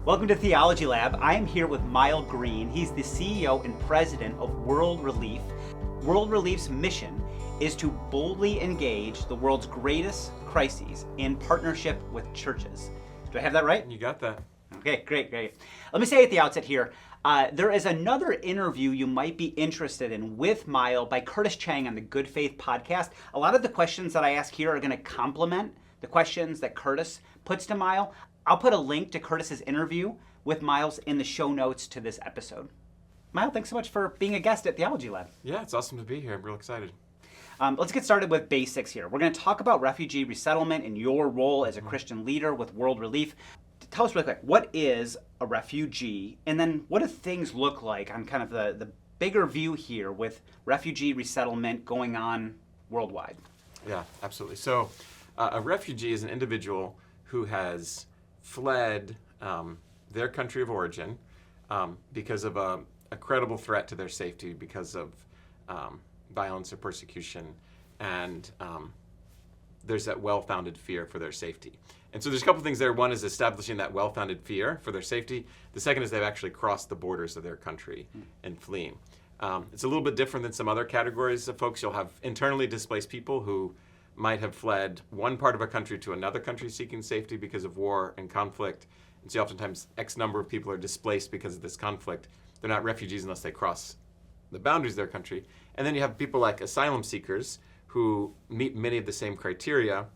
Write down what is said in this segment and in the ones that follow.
Welcome to Theology Lab. I am here with Myal Greene. He's the CEO and president of World Relief. World Relief's mission is to boldly engage the world's greatest crises in partnership with churches. Do I have that right? You got that. Okay, great. Let me say at the outset here, there is another interview you might be interested in with Myal by Curtis Chang on the Good Faith podcast. A lot of the questions that I ask here are going to complement the questions that Curtis puts to Myal. I'll put a link to Curtis's interview with Myal in the show notes to this episode. Myal, thanks so much for being a guest at Theology Lab. Yeah, it's awesome to be here. I'm real excited. Let's get started with basics here. We're going to talk about refugee resettlement and your role as a Christian leader with World Relief. Tell us really quick, what is a refugee? And then what do things look like on kind of the bigger view here with refugee resettlement going on worldwide? Yeah, absolutely. So a refugee is an individual who has fled their country of origin because of a credible threat to their safety because of violence or persecution, and there's that well-founded fear for their safety. And so there's a couple things there. One is establishing that well-founded fear for their safety. The second is they've actually crossed the borders of their country and fleeing. It's a little bit different than some other categories of folks. You'll have internally displaced people who might have fled one part of a country to another country seeking safety because of war and conflict. And so oftentimes X number of people are displaced because of this conflict. They're not refugees unless they cross the boundaries of their country. And then you have people like asylum seekers who meet many of the same criteria.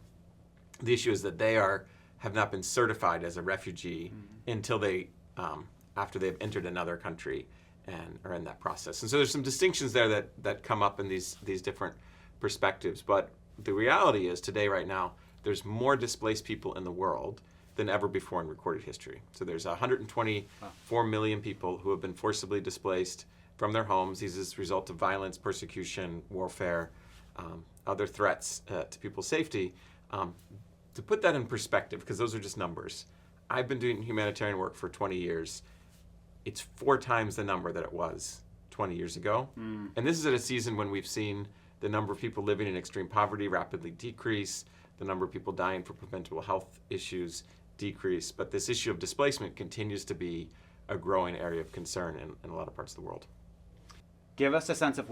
The issue is that they have not been certified as a refugee until they, after they've entered another country and are in that process. And so there's some distinctions there that come up in these different perspectives. But the reality is today, right now, there's more displaced people in the world than ever before in recorded history. So there's 124 million people who have been forcibly displaced from their homes. These is a result of violence, persecution, warfare, other threats to people's safety. To put that in perspective, because those are just numbers, I've been doing humanitarian work for 20 years. It's 4 times the number that it was 20 years ago. And this is at a season when we've seen the number of people living in extreme poverty rapidly decrease, the number of people dying for preventable health issues decrease. But this issue of displacement continues to be a growing area of concern in a lot of parts of the world. Give us a sense of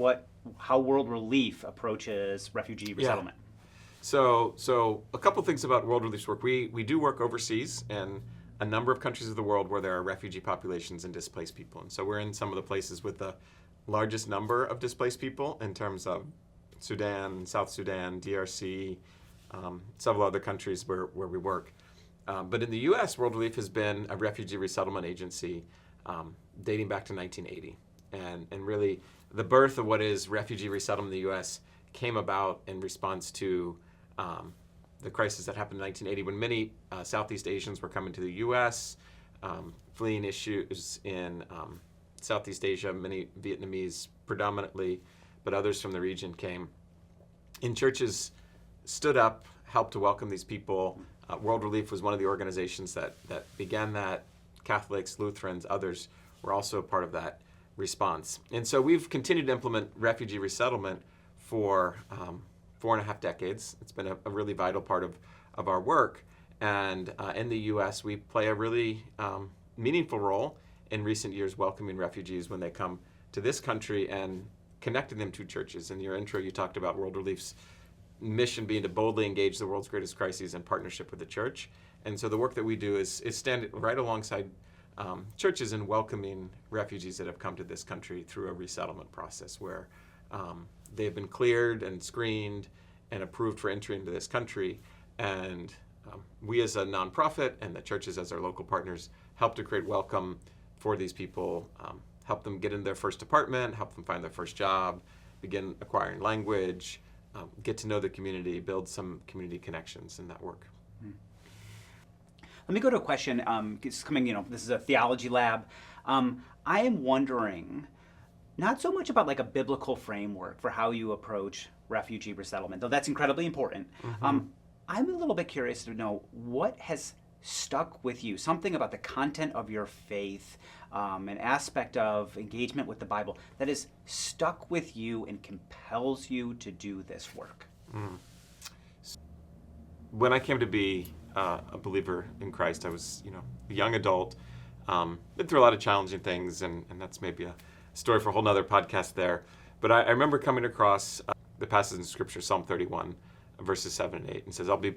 how World Relief approaches refugee resettlement. Yeah. So a couple things about World Relief's work. We do work overseas in a number of countries of the world where there are refugee populations and displaced people. And so we're in some of the places with the largest number of displaced people in terms of Sudan, South Sudan, DRC, several other countries where we work. But in the U.S., World Relief has been a refugee resettlement agency dating back to 1980. And really, the birth of what is refugee resettlement in the U.S. came about in response to the crisis that happened in 1980 when many Southeast Asians were coming to the U.S., fleeing issues in Southeast Asia, many Vietnamese predominantly, but others from the region came. And churches stood up, helped to welcome these people. World Relief was one of the organizations that began that. Catholics, Lutherans, others were also a part of that response. And so we've continued to implement refugee resettlement for 4.5 decades. It's been a really vital part of our work. And in the U.S., we play a really meaningful role in recent years welcoming refugees when they come to this country and connecting them to churches. In your intro, you talked about World Relief's mission being to boldly engage the world's greatest crises in partnership with the church. And so the work that we do is stand right alongside churches in welcoming refugees that have come to this country through a resettlement process where they have been cleared and screened and approved for entry into this country. And we as a nonprofit and the churches as our local partners help to create welcome for these people, help them get in their first apartment, help them find their first job, begin acquiring language, get to know the community, build some community connections in that work. Let me go to a question. It's coming, this is a Theology Lab. I am wondering, not so much about like a biblical framework for how you approach refugee resettlement, though that's incredibly important. I'm a little bit curious to know what has stuck with you, something about the content of your faith, an aspect of engagement with the Bible that has stuck with you and compels you to do this work. When I came to be a believer in Christ, I was, a young adult, Been through a lot of challenging things, and that's maybe a story for a whole nother podcast there. But I remember coming across the passage in Scripture, Psalm 31, verses 7 and 8, and says, I'll be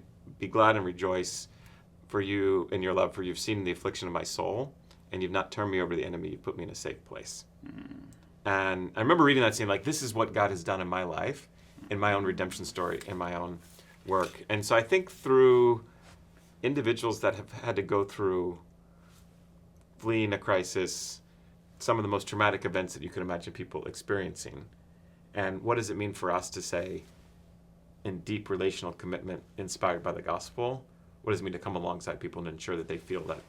glad and rejoice for you in your love, for you've seen the affliction of my soul, and you've not turned me over to the enemy, you've put me in a safe place. And I remember reading that saying, like, this is what God has done in my life, in my own redemption story, in my own work. And so I think through individuals that have had to go through fleeing a crisis, some of the most traumatic events that you could imagine people experiencing, and what does it mean for us to say, in deep relational commitment inspired by the gospel, what does it mean to come alongside people and ensure that they feel that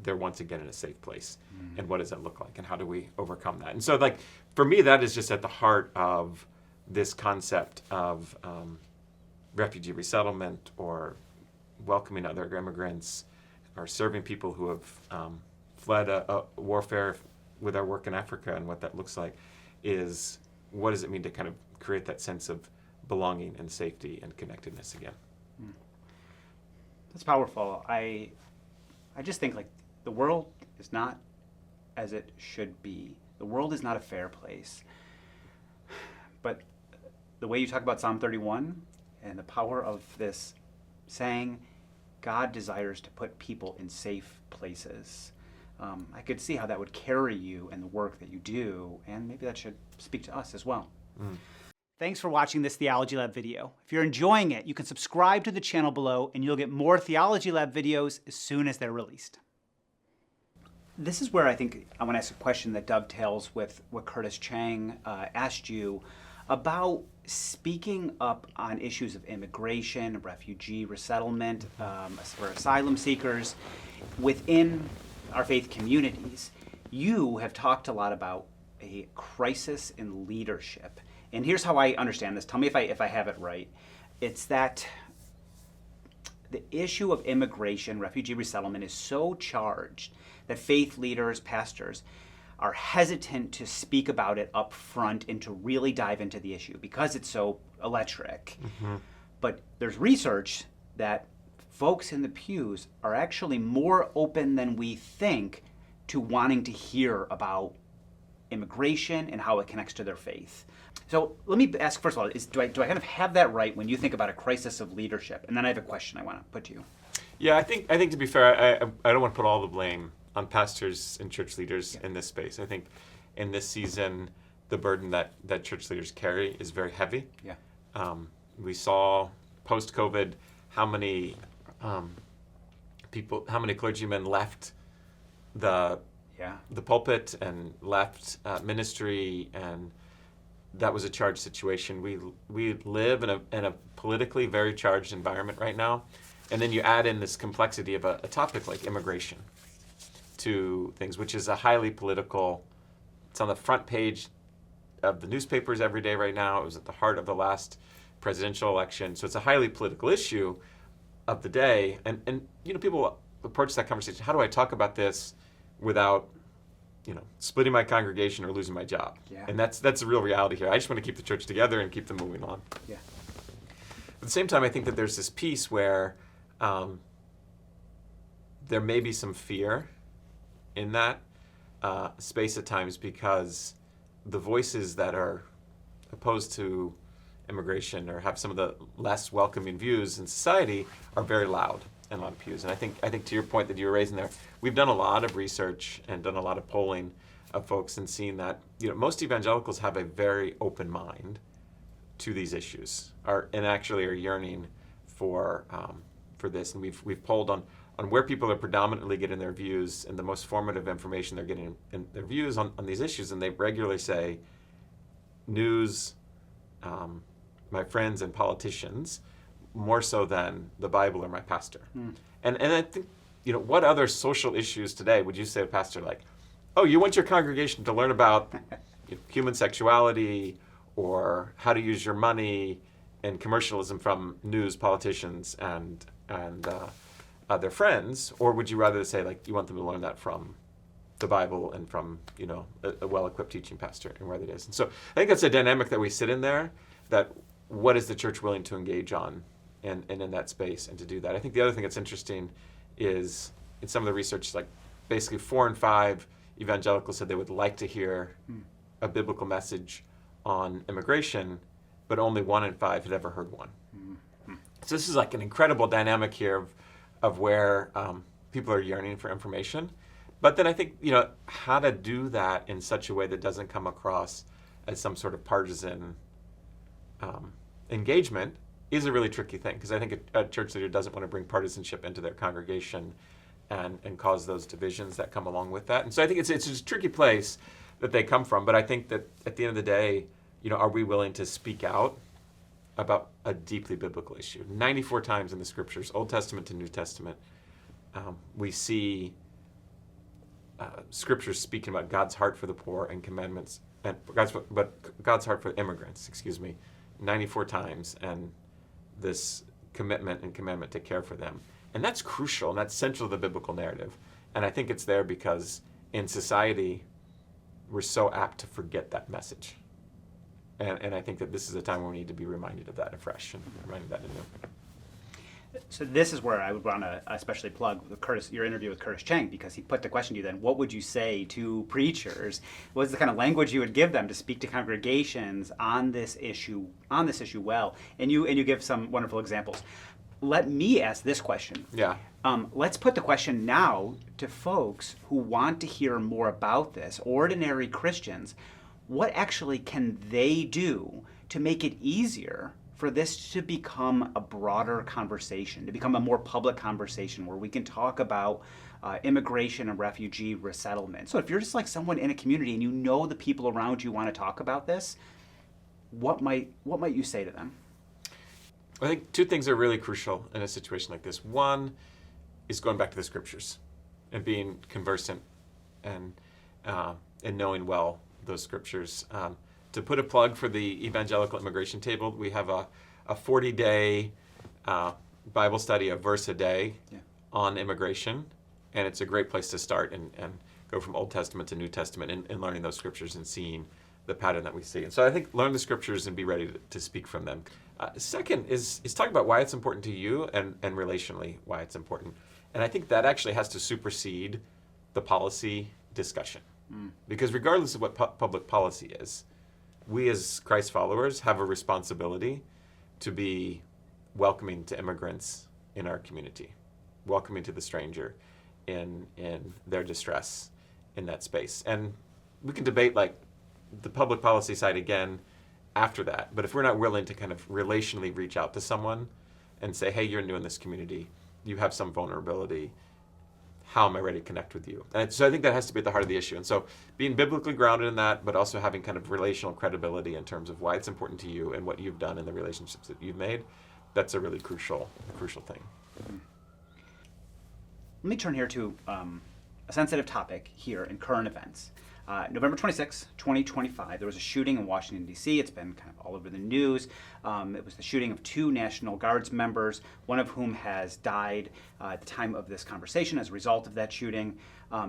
they're once again in a safe place? And what does that look like? And how do we overcome that? And so, like, for me, that is just at the heart of this concept of refugee resettlement, or welcoming other immigrants, or serving people who have fled a warfare with our work in Africa, and what that looks like is, what does it mean to kind of create that sense of belonging and safety and connectedness again? That's powerful. I just think, like, the world is not as it should be. The world is not a fair place. But the way you talk about Psalm 31 and the power of this saying, God desires to put people in safe places. I could see how that would carry you in the work that you do, and maybe that should speak to us as well. Thanks for watching this Theology Lab video. If you're enjoying it, you can subscribe to the channel below, and you'll get more Theology Lab videos as soon as they're released. This is where I think I want to ask a question that dovetails with what Curtis Chang asked you about speaking up on issues of immigration, refugee resettlement, for asylum seekers within our faith communities. You have talked a lot about a crisis in leadership. And here's how I understand this. Tell me if I have it right. It's that the issue of immigration, refugee resettlement is so charged that faith leaders, pastors, are hesitant to speak about it up front and to really dive into the issue because it's so electric. But there's research that folks in the pews are actually more open than we think to wanting to hear about immigration and how it connects to their faith. So let me ask, first of all, do I kind of have that right when you think about a crisis of leadership? And then I have a question I want to put to you. Yeah, I think to be fair, I don't want to put all the blame on pastors and church leaders in this space. I think in this season, the burden that church leaders carry is very heavy. Yeah. We saw post-COVID how many clergymen left the pulpit and left ministry, and that was a charged situation. We live in a politically very charged environment right now, and then you add in this complexity of a topic like immigration to things, which is a highly political. It's on the front page of the newspapers every day right now. It was at the heart of the last presidential election, so it's a highly political issue of the day. And people approach that conversation. How do I talk about this without splitting my congregation or losing my job? Yeah. And that's the real reality here. I just want to keep the church together and keep them moving on. Yeah. At the same time, I think that there's this piece where there may be some fear in that space at times, because the voices that are opposed to immigration or have some of the less welcoming views in society are very loud in a lot of pews. And I think to your point that you were raising there, we've done a lot of research and done a lot of polling of folks and seen that most evangelicals have a very open mind to these issues, and actually are yearning for this. And we've polled on where people are predominantly getting their views and the most formative information they're getting in their views on these issues, and they regularly say news, my friends and politicians, more so than the Bible or my pastor. And I think, what other social issues today would you say to a pastor, like, oh, you want your congregation to learn about human sexuality or how to use your money and commercialism from news, politicians, and their friends? Or would you rather say, like, you want them to learn that from the Bible and from, a well-equipped teaching pastor and where that is? And so I think that's a dynamic that we sit in there, that what is the church willing to engage on and in that space and to do that. I think the other thing that's interesting is in some of the research, like basically 4 in 5 evangelicals said they would like to hear a biblical message on immigration, but only 1 in 5 had ever heard one. So this is like an incredible dynamic here of where people are yearning for information. But then I think, how to do that in such a way that doesn't come across as some sort of partisan engagement is a really tricky thing, because I think a church leader doesn't want to bring partisanship into their congregation and cause those divisions that come along with that. And so I think it's a tricky place that they come from. But I think that at the end of the day, are we willing to speak out about a deeply biblical issue? 94 times in the scriptures, Old Testament to New Testament, we see scriptures speaking about God's heart for the poor and commandments, and God's heart for immigrants, 94 times, and this commitment and commandment to care for them. And that's crucial, and that's central to the biblical narrative. And I think it's there because in society, we're so apt to forget that message. And I think that this is a time where we need to be reminded of that afresh and reminded that anew. So this is where I would want to especially plug your interview with Curtis Chang, because he put the question to you then, what would you say to preachers? What's the kind of language you would give them to speak to congregations on this issue well? And you give some wonderful examples. Let me ask this question. Yeah. Let's put the question now to folks who want to hear more about this, ordinary Christians. What actually can they do to make it easier for this to become a broader conversation, to become a more public conversation where we can talk about immigration and refugee resettlement? So if you're just like someone in a community and the people around you want to talk about this, what might you say to them? I think 2 things are really crucial in a situation like this. One is going back to the scriptures and being conversant and knowing well those scriptures. To put a plug for the Evangelical Immigration Table, we have a 40-day Bible study, a verse a day on immigration, and it's a great place to start and go from Old Testament to New Testament in learning those scriptures and seeing the pattern that we see. And so I think learn the scriptures and be ready to speak from them. Second is talk about why it's important to you and relationally why it's important. And I think that actually has to supersede the policy discussion. Because regardless of what public policy is, we as Christ followers have a responsibility to be welcoming to immigrants in our community, welcoming to the stranger in their distress in that space. And we can debate like the public policy side again after that, but if we're not willing to kind of relationally reach out to someone and say, hey, you're new in this community, you have some vulnerability, how am I ready to connect with you? And so I think that has to be at the heart of the issue. And so being biblically grounded in that, but also having kind of relational credibility in terms of why it's important to you and what you've done in the relationships that you've made, that's a really crucial thing. Let me turn here to a sensitive topic here in current events. November 26, 2025, there was a shooting in Washington, D.C. It's been kind of all over the news. It was the shooting of 2 National Guards members, one of whom has died at the time of this conversation as a result of that shooting.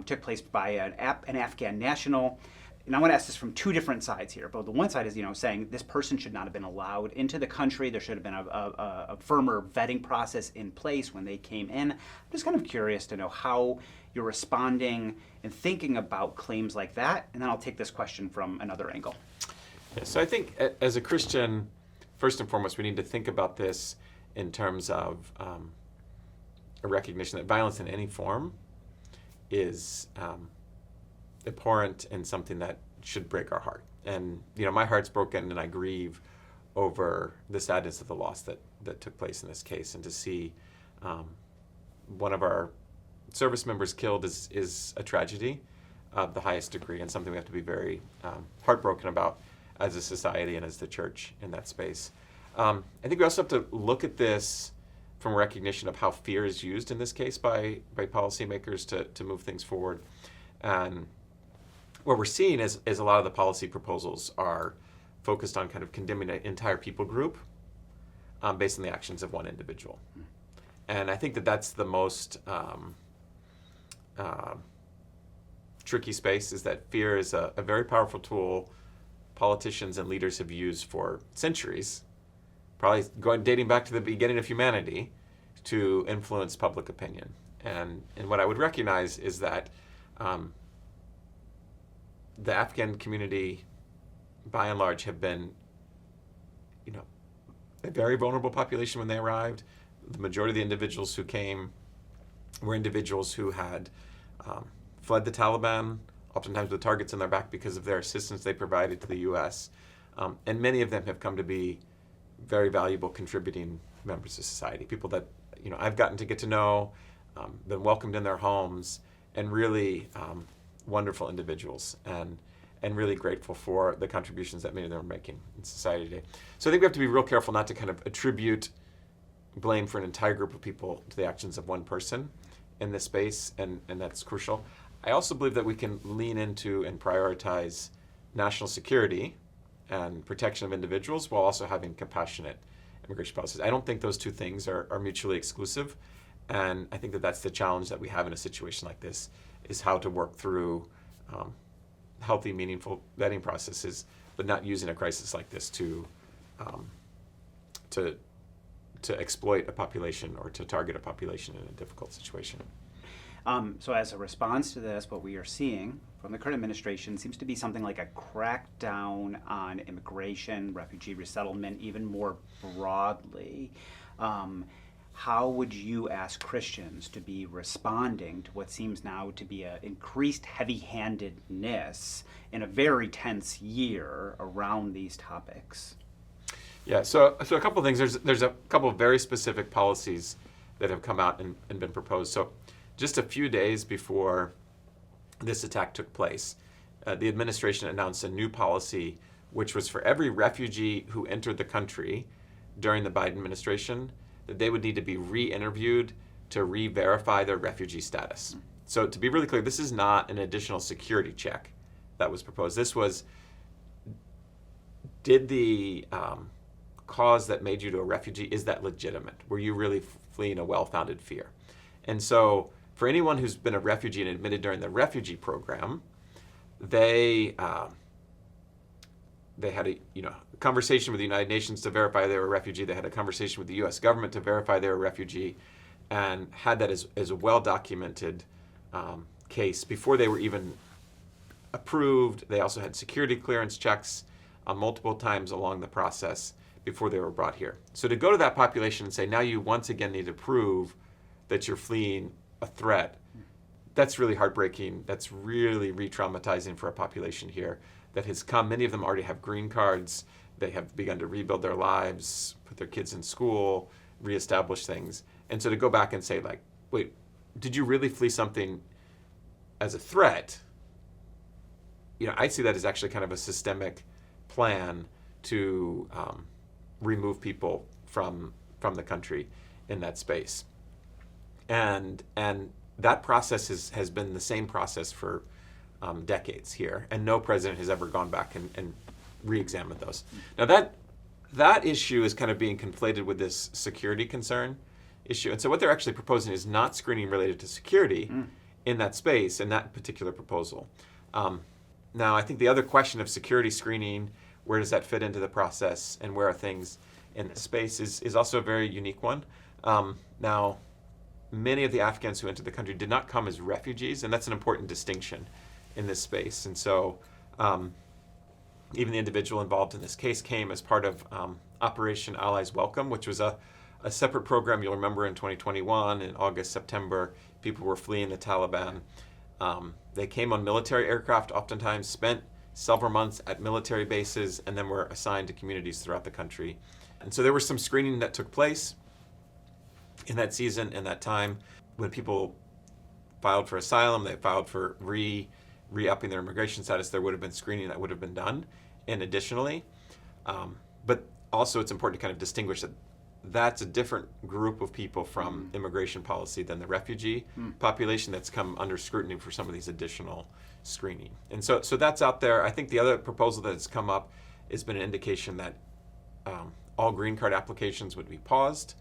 Took place by an Afghan national. And I want to ask this from 2 different sides here. But the one side is, saying this person should not have been allowed into the country. There should have been a firmer vetting process in place when they came in. I'm just kind of curious to know how you're responding and thinking about claims like that. And then I'll take this question from another angle. Yeah, so I think as a Christian, first and foremost, we need to think about this in terms of a recognition that violence in any form is abhorrent and something that should break our heart. And my heart's broken, and I grieve over the sadness of the loss that took place in this case. And to see one of our service members killed is a tragedy of the highest degree, and something we have to be very heartbroken about as a society and as the church in that space. I think we also have to look at this from recognition of how fear is used in this case by policymakers to move things forward. And what we're seeing is a lot of the policy proposals are focused on kind of condemning an entire people group based on the actions of one individual. And I think that's the most tricky space, is that fear is a very powerful tool politicians and leaders have used for centuries, probably dating back to the beginning of humanity, to influence public opinion. And what I would recognize is that the Afghan community, by and large, have been, a very vulnerable population when they arrived. The majority of the individuals who came were individuals who had fled the Taliban, oftentimes with targets in their back because of their assistance they provided to the U.S. And many of them have come to be very valuable contributing members of society, people that I've gotten to get to know, been welcomed in their homes, and really wonderful individuals, and really grateful for the contributions that many of them are making in society today. So I think we have to be real careful not to kind of attribute blame for an entire group of people to the actions of one person in this space, and that's crucial. I also believe that we can lean into and prioritize national security and protection of individuals while also having compassionate immigration policies. I don't think those two things are mutually exclusive, and I think that that's the challenge that we have in a situation like this, is how to work through healthy, meaningful vetting processes, but not using a crisis like this to exploit a population or to target a population in a difficult situation. So as a response to this, what we are seeing from the current administration seems to be something like a crackdown on immigration, refugee resettlement, even more broadly. How would you ask Christians to be responding to what seems now to be an increased heavy-handedness in a very tense year around these topics? Yeah, so a couple of things. There's a couple of very specific policies that have come out and been proposed. So just a few days before this attack took place, the administration announced a new policy, which was for every refugee who entered the country during the Biden administration, that they would need to be re-interviewed to re-verify their refugee status. So to be really clear, this is not an additional security check that was proposed. This was, did the cause that made you to a refugee, is that legitimate? Were you really fleeing a well-founded fear? And so for anyone who's been a refugee and admitted during the refugee program, they had a conversation with the United Nations to verify they were a refugee. They had a conversation with the U.S. government to verify they were a refugee, and had that as a well-documented case before they were even approved. They also had security clearance checks multiple times along the process before they were brought here. So to go to that population and say, now you once again need to prove that you're fleeing a threat, that's really heartbreaking. That's really re-traumatizing for a population here that has come. Many of them already have green cards. They have begun to rebuild their lives, put their kids in school, reestablish things. And so to go back and say, like, wait, did you really flee something as a threat? I see that as actually kind of a systemic plan to remove people from the country in that space. And that process has been the same process for decades here, and no president has ever gone back and re-examined those. Now that issue is kind of being conflated with this security concern issue, and so what they're actually proposing is not screening related to security in that space, in that particular proposal. Now, I think the other question of security screening, where does that fit into the process, and where are things in this space, is also a very unique one. Now, many of the Afghans who entered the country did not come as refugees, and that's an important distinction in this space. And so even the individual involved in this case came as part of Operation Allies Welcome, which was a separate program. You'll remember in 2021, in August, September, people were fleeing the Taliban. They came on military aircraft, oftentimes spent several months at military bases, and then were assigned to communities throughout the country. And so there was some screening that took place in that season, in that time, when people filed for asylum, they filed for re-upping their immigration status. There would have been screening that would have been done, and additionally. But also it's important to kind of distinguish that that's a different group of people from immigration policy than the refugee population that's come under scrutiny for some of these additional screening. And so that's out there. I think the other proposal that has come up has been an indication that all green card applications would be paused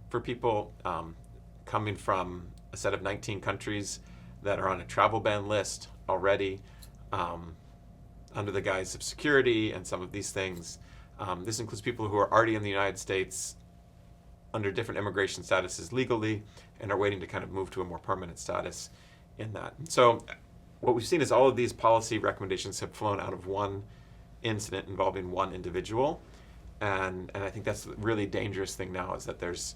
for people coming from a set of 19 countries that are on a travel ban list already under the guise of security and some of these things. This includes people who are already in the United States under different immigration statuses legally and are waiting to kind of move to a more permanent status in that. So what we've seen is all of these policy recommendations have flown out of one incident involving one individual. And I think that's the really dangerous thing now, is that there's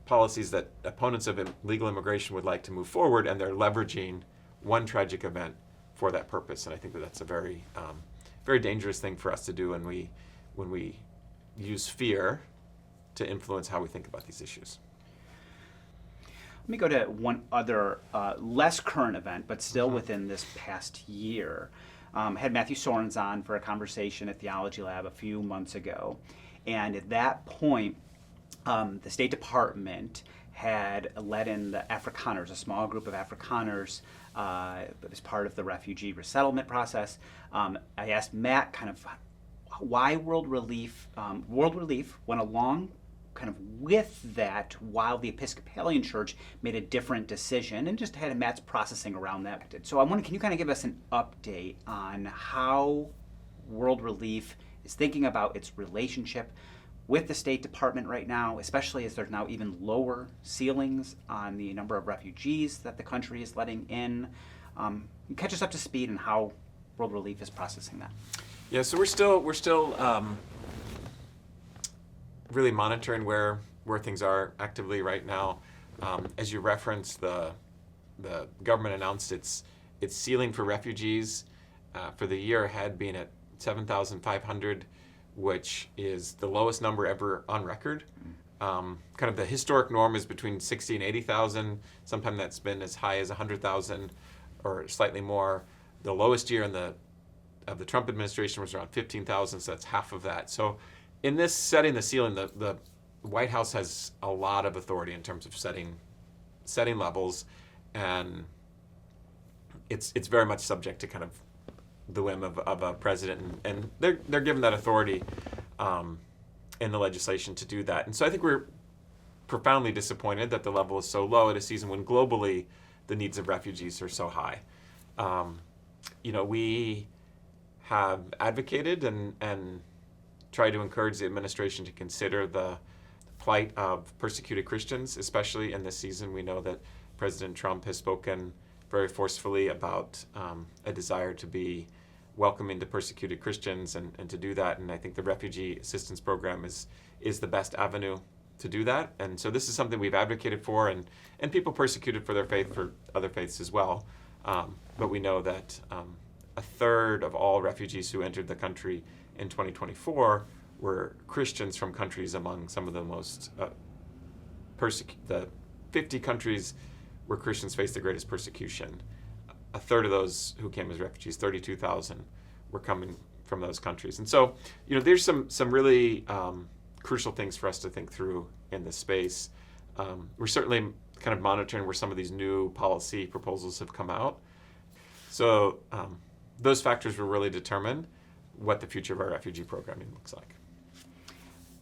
policies that opponents of legal immigration would like to move forward, and they're leveraging one tragic event for that purpose. And I think that that's a very, very dangerous thing for us to do when we use fear to influence how we think about these issues. Let me go to one other less current event, but still within this past year. Had Matthew Sorens on for a conversation at Theology Lab a few months ago. And at that point, the State Department had let in the Afrikaners, a small group of Afrikaners, as part of the refugee resettlement process. I asked Matt kind of why World Relief went along kind of with that, while the Episcopalian Church made a different decision, and just had Matt's processing around that. So I wonder, can you kind of give us an update on how World Relief is thinking about its relationship with the State Department right now, especially as there's now even lower ceilings on the number of refugees that the country is letting in? Catch us up to speed on how World Relief is processing that. Yeah, so we're still really monitoring where things are actively right now. As you referenced, the government announced its ceiling for refugees for the year ahead being at 7,500, which is the lowest number ever on record. Kind of the historic norm is between 60 and 80,000. Sometimes that's been as high as 100,000 or slightly more. The lowest year of the Trump administration was around 15,000, so that's half of that. So in this setting the ceiling, the White House has a lot of authority in terms of setting levels, and it's very much subject to kind of the whim of a president, and they're given that authority in the legislation to do that. And so I think we're profoundly disappointed that the level is so low at a season when globally the needs of refugees are so high. We have advocated and try to encourage the administration to consider the plight of persecuted Christians, especially in this season. We know that President Trump has spoken very forcefully about a desire to be welcoming to persecuted Christians and to do that. And I think the Refugee Assistance Program is the best avenue to do that. And so this is something we've advocated for, and people persecuted for their faith, for other faiths as well. But we know that a third of all refugees who entered the country in 2024 were Christians from countries among some of the most the 50 countries where Christians face the greatest persecution. A third of those who came as refugees, 32,000, were coming from those countries. And so, there's some really crucial things for us to think through in this space. We're certainly kind of monitoring where some of these new policy proposals have come out. So those factors will really determine what the future of our refugee programming looks like.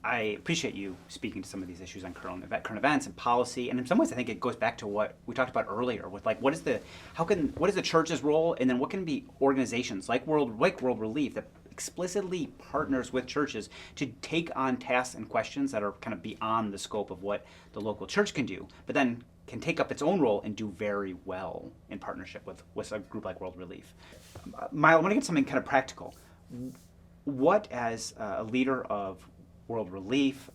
I appreciate you speaking to some of these issues on current events and policy, and in some ways, I think it goes back to what we talked about earlier with what is the church's role, and then what can be organizations like World Relief that explicitly partners with churches to take on tasks and questions that are kind of beyond the scope of what the local church can do, but then can take up its own role and do very well in partnership with a group like World Relief. Myal, I want to get something kind of practical. What, as a leader of World Relief,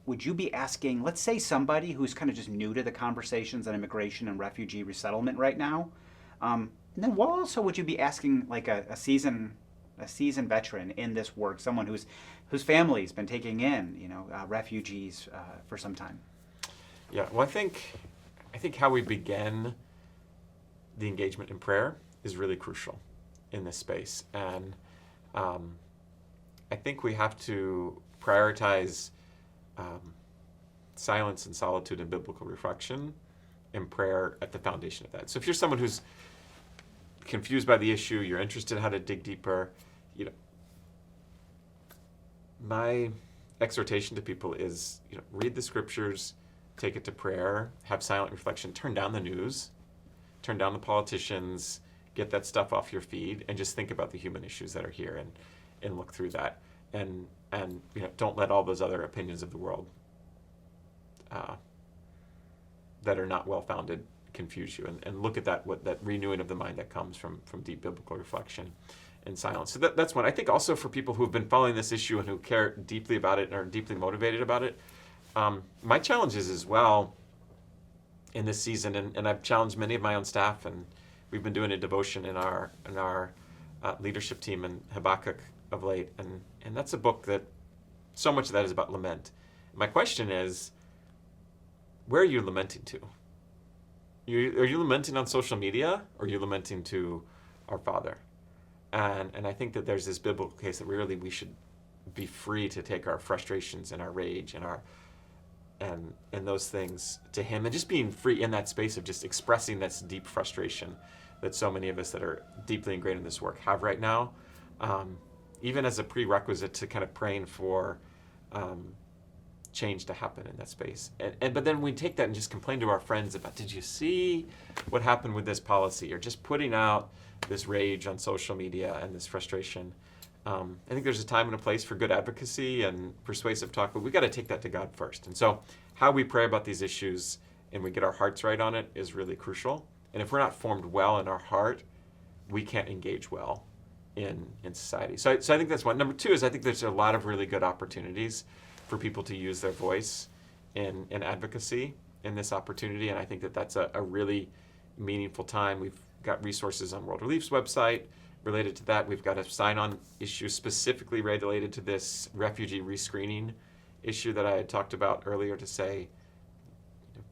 would you be asking, let's say somebody who's kind of just new to the conversations on immigration and refugee resettlement right now, and then what also would you be asking like a seasoned veteran in this work, someone whose family's been taking in refugees for some time? Yeah, well, I think how we begin the engagement in prayer is really crucial in this space, and I think we have to prioritize silence and solitude and biblical reflection and prayer at the foundation of that. So if you're someone who's confused by the issue, you're interested in how to dig deeper, my exhortation to people is, read the scriptures, take it to prayer, have silent reflection, turn down the news, turn down the politicians, get that stuff off your feed, and just think about the human issues that are here and look through that. And don't let all those other opinions of the world that are not well-founded confuse you, and look at that renewing of the mind that comes from deep biblical reflection and silence. So that's one. I think also for people who have been following this issue and who care deeply about it and are deeply motivated about it, my challenge is as well in this season, and I've challenged many of my own staff, and we've been doing a devotion in our leadership team in Habakkuk of late, and that's a book that so much of that is about lament. My question is, where are you lamenting to? Are you lamenting on social media, or are you lamenting to our Father? And I think that there's this biblical case that really we should be free to take our frustrations and our rage and those things to Him, and just being free in that space of just expressing this deep frustration that so many of us that are deeply ingrained in this work have right now, even as a prerequisite to kind of praying for change to happen in that space. But then we take that and just complain to our friends about, did you see what happened with this policy? Or just putting out this rage on social media and this frustration. I think there's a time and a place for good advocacy and persuasive talk, but we got to take that to God first. And so how we pray about these issues and we get our hearts right on it is really crucial. And if we're not formed well in our heart, we can't engage well in society. So I think that's one. Number two is I think there's a lot of really good opportunities for people to use their voice in advocacy in this opportunity. And I think that that's a really meaningful time. We've got resources on World Relief's website related to that. We've got a sign-on issue specifically related to this refugee rescreening issue that I had talked about earlier, to say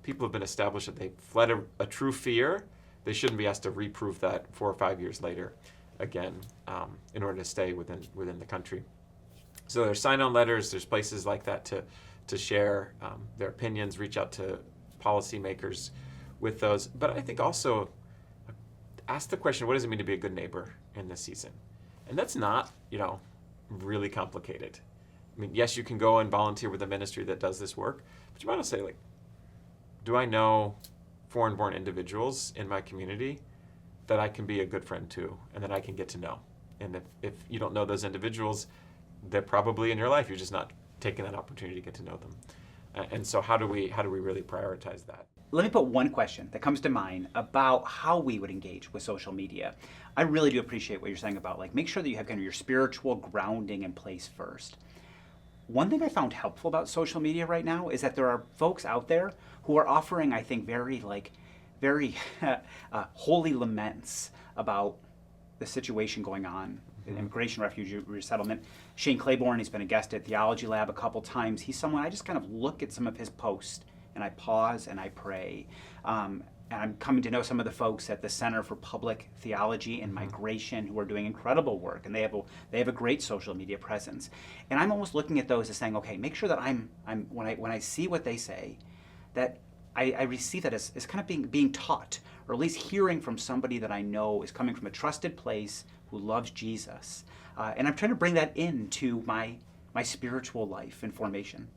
people have been established that they've fled a true fear. They shouldn't be asked to reprove that 4 or 5 years later again in order to stay within the country. So there's sign-on letters, there's places like that to share their opinions, reach out to policymakers with those. But I think also ask the question, what does it mean to be a good neighbor in this season? And that's not, really complicated. I mean, yes, you can go and volunteer with a ministry that does this work, but you might want to say, do I know foreign-born individuals in my community that I can be a good friend to and that I can get to know? And if you don't know those individuals, they're probably in your life. You're just not taking that opportunity to get to know them. And so how do we really prioritize that? Let me put one question that comes to mind about how we would engage with social media. I really do appreciate what you're saying about make sure that you have kind of your spiritual grounding in place first. One thing I found helpful about social media right now is that there are folks out there who are offering, I think, very holy laments about the situation going on in immigration, refugee resettlement. Shane Claiborne, he's been a guest at Theology Lab a couple times. He's someone I just kind of look at some of his posts and I pause and I pray. And I'm coming to know some of the folks at the Center for Public Theology and Migration who are doing incredible work, and they have a great social media presence. And I'm almost looking at those as saying, okay, make sure that I'm when I see what they say, that I receive that as kind of being taught, or at least hearing from somebody that I know is coming from a trusted place who loves Jesus. And I'm trying to bring that into my spiritual life and formation.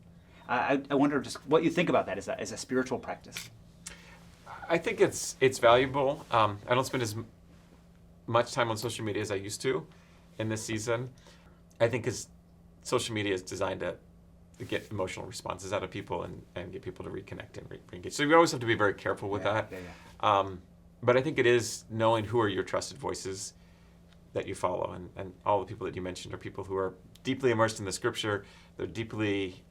I wonder just what you think about that as a spiritual practice. I think it's valuable. I don't spend as much time on social media as I used to in this season. I think because social media is designed to get emotional responses out of people and get people to reconnect and re-engage. So we always have to be very careful with that. But I think it is knowing who are your trusted voices that you follow. And all the people that you mentioned are people who are deeply immersed in the Scripture. They're deeply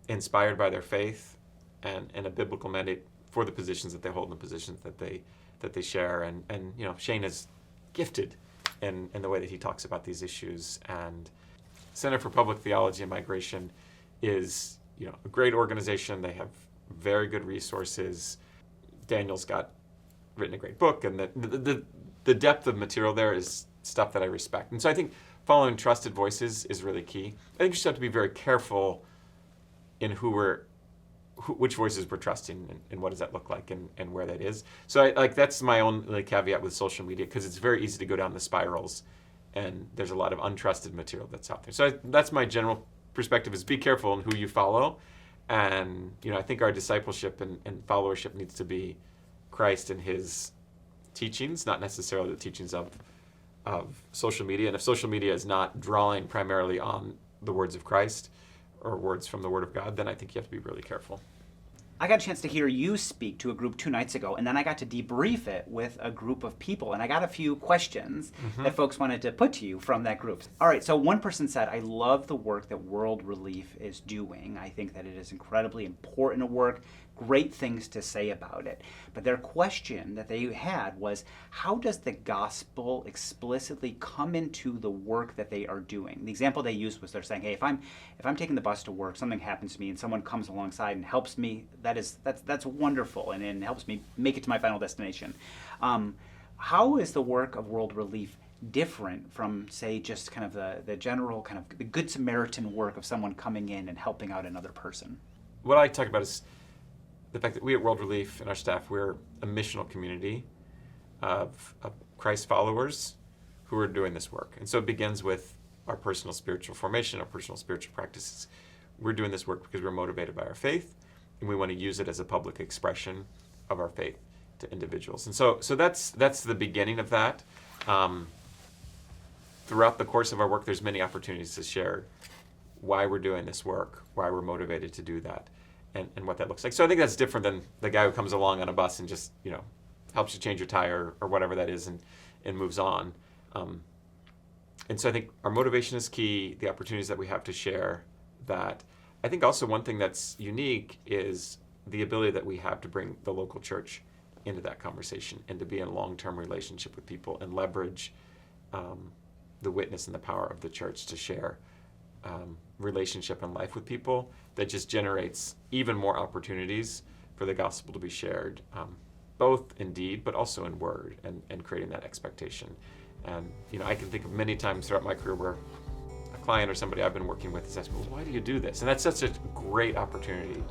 inspired by their faith and a biblical mandate for the positions that they hold and the positions that they share. And Shane is gifted in the way that he talks about these issues. And Center for Public Theology and Migration is a great organization. They have very good resources. Daniel's written a great book, and the depth of material there is stuff that I respect. And so I think following trusted voices is really key. I think you just have to be very careful in which voices we're trusting and what does that look like and where that is. So that's my own caveat with social media, because it's very easy to go down the spirals and there's a lot of untrusted material that's out there. So that's my general perspective, is be careful in who you follow. And I think our discipleship and followership needs to be Christ and his teachings, not necessarily the teachings of social media. And if social media is not drawing primarily on the words of Christ or words from the Word of God, then I think you have to be really careful. I got a chance to hear you speak to a group 2 nights ago, and then I got to debrief it with a group of people, and I got a few questions that folks wanted to put to you from that group. All right, so one person said, I love the work that World Relief is doing. I think that it is incredibly important work, great things to say about it. But their question that they had was, how does the gospel explicitly come into the work that they are doing? The example they used was they're saying, hey, if I'm taking the bus to work, something happens to me and someone comes alongside and helps me, that's wonderful, and helps me make it to my final destination. How is the work of World Relief different from, say, just kind of the general kind of the Good Samaritan work of someone coming in and helping out another person? What I talk about is the fact that we at World Relief and our staff, we're a missional community of Christ followers who are doing this work. And so it begins with our personal spiritual formation, our personal spiritual practices. We're doing this work because we're motivated by our faith, and we want to use it as a public expression of our faith to individuals. And so that's the beginning of that. Throughout the course of our work, there's many opportunities to share why we're doing this work, why we're motivated to do that, and what that looks like. So I think that's different than the guy who comes along on a bus and just, helps you change your tire or whatever that is and moves on. And so I think our motivation is key, the opportunities that we have to share that. I think also one thing that's unique is the ability that we have to bring the local church into that conversation and to be in a long-term relationship with people and leverage the witness and the power of the church to share relationship and life with people that just generates even more opportunities for the gospel to be shared, both in deed but also in word, and creating that expectation. And I can think of many times throughout my career where a client or somebody I've been working with has asked me, well, why do you do this? And that's such a great opportunity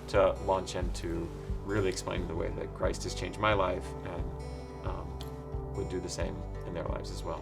to launch into really explaining the way that Christ has changed my life and would do the same in their lives as well.